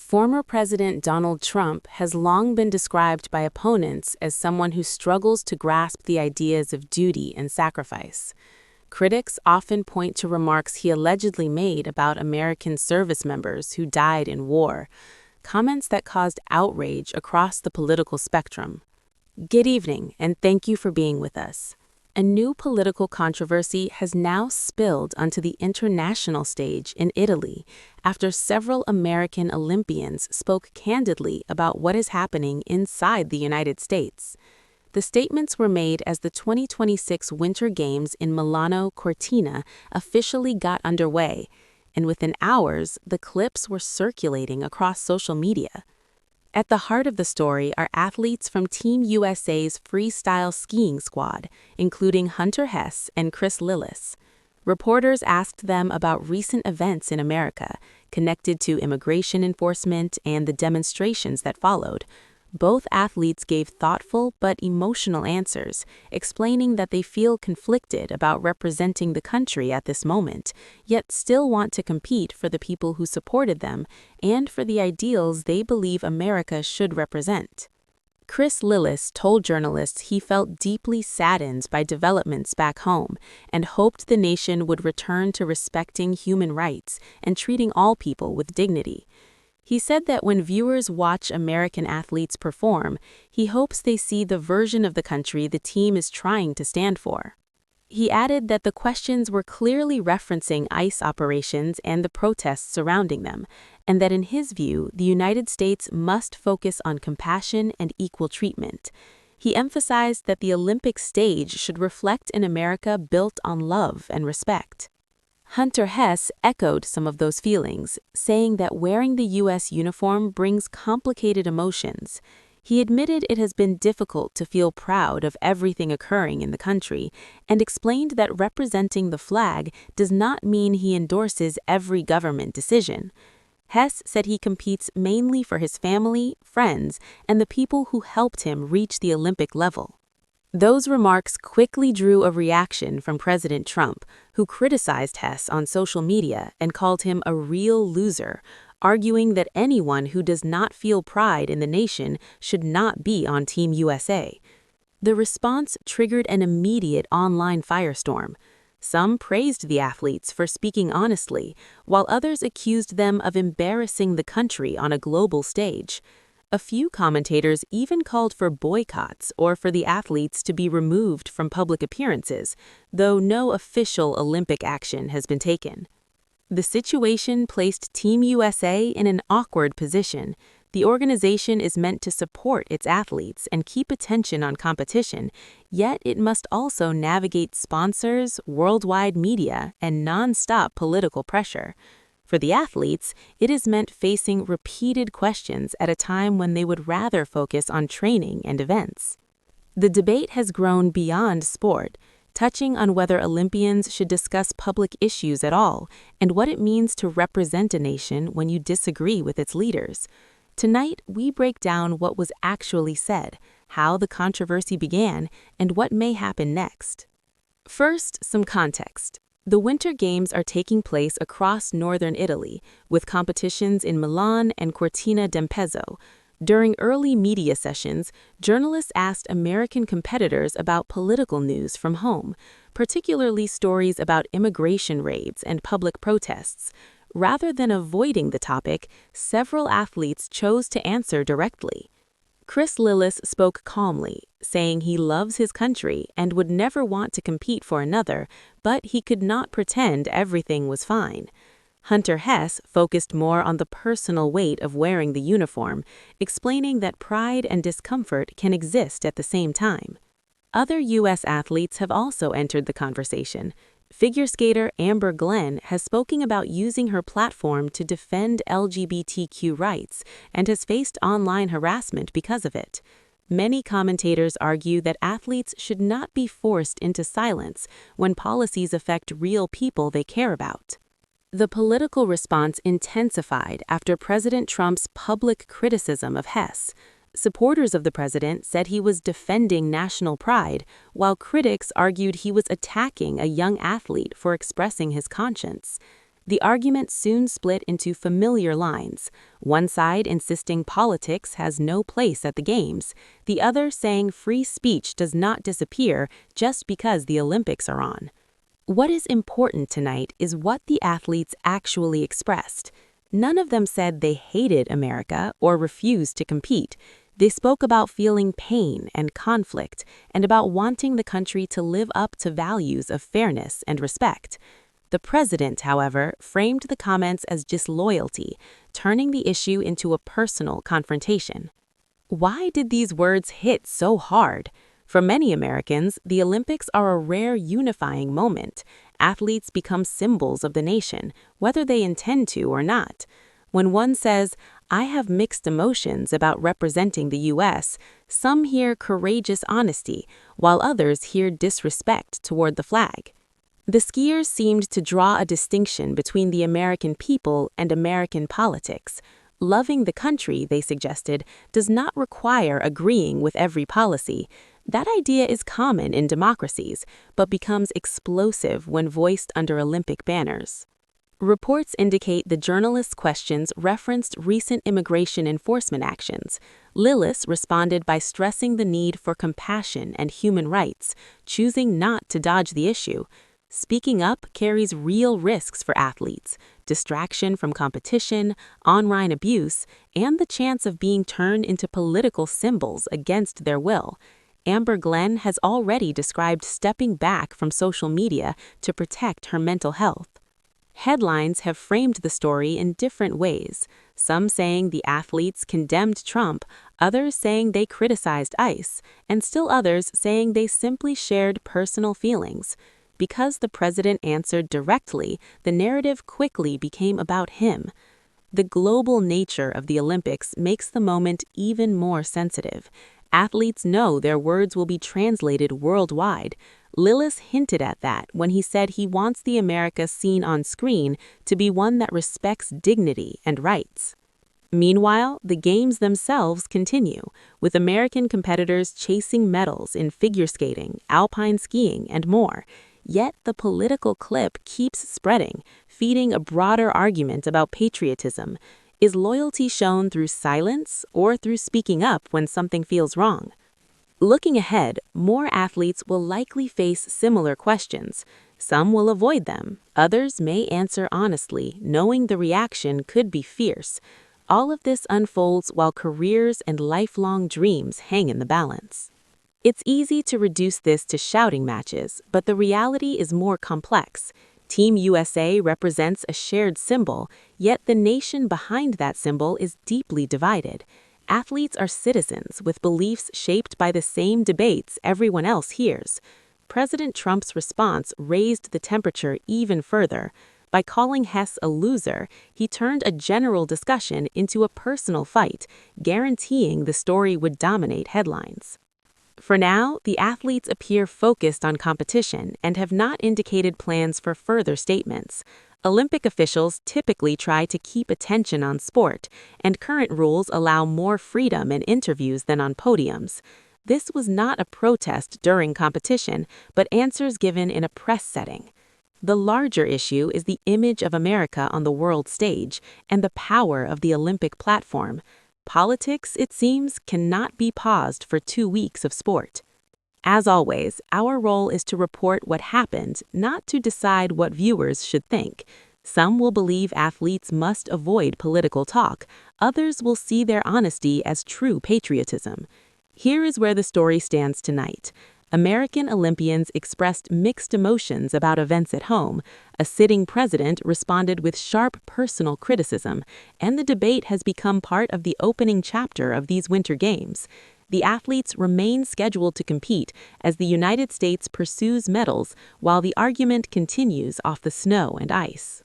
Former President Donald Trump has long been described by opponents as someone who struggles to grasp the ideas of duty and sacrifice. Critics often point to remarks he allegedly made about American service members who died in war, comments that caused outrage across the political spectrum. Good evening, and thank you for being with us. A new political controversy has now spilled onto the international stage in Italy after several American Olympians spoke candidly about what is happening inside the United States. The statements were made as the 2026 Winter Games in Milano Cortina officially got underway, and within hours, the clips were circulating across social media. At the heart of the story are athletes from Team USA's freestyle skiing squad, including Hunter Hess and Chris Lillis. Reporters asked them about recent events in America, connected to immigration enforcement and the demonstrations that followed. Both athletes gave thoughtful but emotional answers, explaining that they feel conflicted about representing the country at this moment, yet still want to compete for the people who supported them and for the ideals they believe America should represent. Chris Lillis told journalists he felt deeply saddened by developments back home and hoped the nation would return to respecting human rights and treating all people with dignity. He said that when viewers watch American athletes perform, he hopes they see the version of the country the team is trying to stand for. He added that the questions were clearly referencing ICE operations and the protests surrounding them, and that in his view, the United States must focus on compassion and equal treatment. He emphasized that the Olympic stage should reflect an America built on love and respect. Hunter Hess echoed some of those feelings, saying that wearing the U.S. uniform brings complicated emotions. He admitted it has been difficult to feel proud of everything occurring in the country, and explained that representing the flag does not mean he endorses every government decision. Hess said he competes mainly for his family, friends, and the people who helped him reach the Olympic level. Those remarks quickly drew a reaction from President Trump, who criticized Hess on social media and called him a real loser, arguing that anyone who does not feel pride in the nation should not be on Team USA. The response triggered an immediate online firestorm. Some praised the athletes for speaking honestly, while others accused them of embarrassing the country on a global stage. A few commentators even called for boycotts or for the athletes to be removed from public appearances, though no official Olympic action has been taken. The situation placed Team USA in an awkward position. The organization is meant to support its athletes and keep attention on competition, yet it must also navigate sponsors, worldwide media, and non-stop political pressure. For the athletes, it is meant facing repeated questions at a time when they would rather focus on training and events. The debate has grown beyond sport, touching on whether Olympians should discuss public issues at all and what it means to represent a nation when you disagree with its leaders. Tonight, we break down what was actually said, how the controversy began, and what may happen next. First, some context. The Winter Games are taking place across northern Italy, with competitions in Milan and Cortina d'Ampezzo. During early media sessions, journalists asked American competitors about political news from home, particularly stories about immigration raids and public protests. Rather than avoiding the topic, several athletes chose to answer directly. Chris Lillis spoke calmly, saying he loves his country and would never want to compete for another, but he could not pretend everything was fine. Hunter Hess focused more on the personal weight of wearing the uniform, explaining that pride and discomfort can exist at the same time. Other U.S. athletes have also entered the conversation. Figure skater Amber Glenn has spoken about using her platform to defend LGBTQ rights and has faced online harassment because of it. Many commentators argue that athletes should not be forced into silence when policies affect real people they care about. The political response intensified after President Trump's public criticism of Hess. Supporters of the president said he was defending national pride, while critics argued he was attacking a young athlete for expressing his conscience. The argument soon split into familiar lines, one side insisting politics has no place at the Games, the other saying free speech does not disappear just because the Olympics are on. What is important tonight is what the athletes actually expressed. None of them said they hated America or refused to compete. They spoke about feeling pain and conflict and about wanting the country to live up to values of fairness and respect. The president, however, framed the comments as disloyalty, turning the issue into a personal confrontation. Why did these words hit so hard? For many Americans, the Olympics are a rare unifying moment. Athletes become symbols of the nation, whether they intend to or not. When one says, "I have mixed emotions about representing the U.S.," some hear courageous honesty, while others hear disrespect toward the flag. The skiers seemed to draw a distinction between the American people and American politics. Loving the country, they suggested, does not require agreeing with every policy. That idea is common in democracies, but becomes explosive when voiced under Olympic banners. Reports indicate the journalists' questions referenced recent immigration enforcement actions. Lillis responded by stressing the need for compassion and human rights, choosing not to dodge the issue. Speaking up carries real risks for athletes: distraction from competition, online abuse, and the chance of being turned into political symbols against their will. Amber Glenn has already described stepping back from social media to protect her mental health. Headlines have framed the story in different ways, some saying the athletes condemned Trump, others saying they criticized ICE, and still others saying they simply shared personal feelings. Because the president answered directly, the narrative quickly became about him. The global nature of the Olympics makes the moment even more sensitive. Athletes know their words will be translated worldwide. Lillis hinted at that when he said he wants the America seen on screen to be one that respects dignity and rights. Meanwhile, the Games themselves continue, with American competitors chasing medals in figure skating, alpine skiing, and more. Yet the political clip keeps spreading, feeding a broader argument about patriotism. Is loyalty shown through silence or through speaking up when something feels wrong? Looking ahead, more athletes will likely face similar questions. Some will avoid them. Others may answer honestly, knowing the reaction could be fierce. All of this unfolds while careers and lifelong dreams hang in the balance. It's easy to reduce this to shouting matches, but the reality is more complex. Team USA represents a shared symbol, yet the nation behind that symbol is deeply divided. Athletes are citizens with beliefs shaped by the same debates everyone else hears. President Trump's response raised the temperature even further. By calling Hess a loser, he turned a general discussion into a personal fight, guaranteeing the story would dominate headlines. For now, the athletes appear focused on competition and have not indicated plans for further statements. Olympic officials typically try to keep attention on sport, and current rules allow more freedom in interviews than on podiums. This was not a protest during competition, but answers given in a press setting. The larger issue is the image of America on the world stage and the power of the Olympic platform. Politics, it seems, cannot be paused for 2 weeks of sport. As always, our role is to report what happened, not to decide what viewers should think. Some will believe athletes must avoid political talk. Others will see their honesty as true patriotism. Here is where the story stands tonight. American Olympians expressed mixed emotions about events at home. A sitting president responded with sharp personal criticism, and the debate has become part of the opening chapter of these Winter Games. The athletes remain scheduled to compete as the United States pursues medals while the argument continues off the snow and ice.